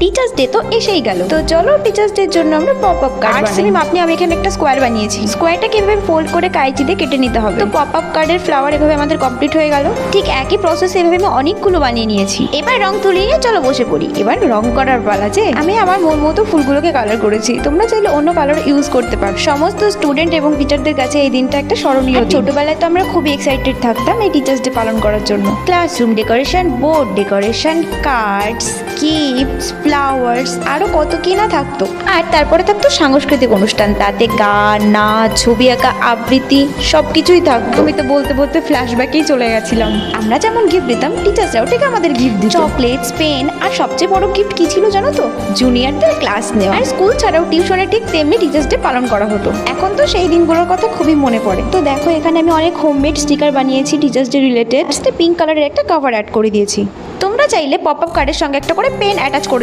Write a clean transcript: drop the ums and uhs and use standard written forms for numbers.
Teachers day তো এসেই গেল, তো চলো টিচার্স ডে এর জন্য আমরা পপ আপ কার্ড সেম আপনি আমি এখানে একটা স্কোয়ার বানিয়েছি। স্কোয়ারটাকে এভাবে ফোল্ড করে কাঁচি দিয়ে কেটে নিতে হবে। তো পপ আপ কার্ডের ফ্লাওয়ার এভাবে আমাদের কমপ্লিট হয়ে গেল। ঠিক একই প্রসেস এভাবে আমি অনেকগুলো বানিয়ে নিয়েছি। এবার রং তুলে নিয়ে চলো বসে পড়ি। এবার রং করার পালা। যে আমি আমার মন মতো ফুলগুলোকে কালার করেছি, তোমরা চাইলে অন্য কালার ইউজ করতে পারো। সমস্ত স্টুডেন্ট এবং টিচারদের কাছে এই দিনটা একটা স্মরণীয়। ছোটবেলায় তো আমরা খুবই এক্সাইটেড থাকতাম এই টিচার্স ডে পালন করার জন্য। Classroom decoration, board decoration, cards, gifts, flowers, আরো কত কি না থাকতো। আর তারপরে থাকতো সাংস্কৃতিক অনুষ্ঠান, তাতে গান, নাচ, ছবি আঁকা, আবৃত্তি সবকিছুই থাকতো। আমি তো বলতে বলতে ফ্ল্যাশব্যাকেই চলে গেছিলাম। আমরা যেমন গিফট দিতাম, টিচার্সরাও ঠিক আমাদের গিফট দিত। চকলেটস, পেন, আর সবচেয়ে বড় গিফট কি ছিল জানো তো? জুনিয়রদের ক্লাস নেওয়া। আর স্কুল ছাড়াও টিউশনে ঠিক তেমনি টিচার্স ডে পালন করা হতো। এখন তো সেই দিনগুলোর কথা খুবই মনে পড়ে। তো দেখো এখানে আমি অনেক হোমমেড স্টিকার বানিয়েছি টিচার্স ডে রিলেটেড। পিঙ্ক কালারের একটা কভার অ্যাড করে দিয়েছি। তোমরা চাইলে পপ আপ কার্ডের সঙ্গে একটা করে পেন অ্যাটাচ করে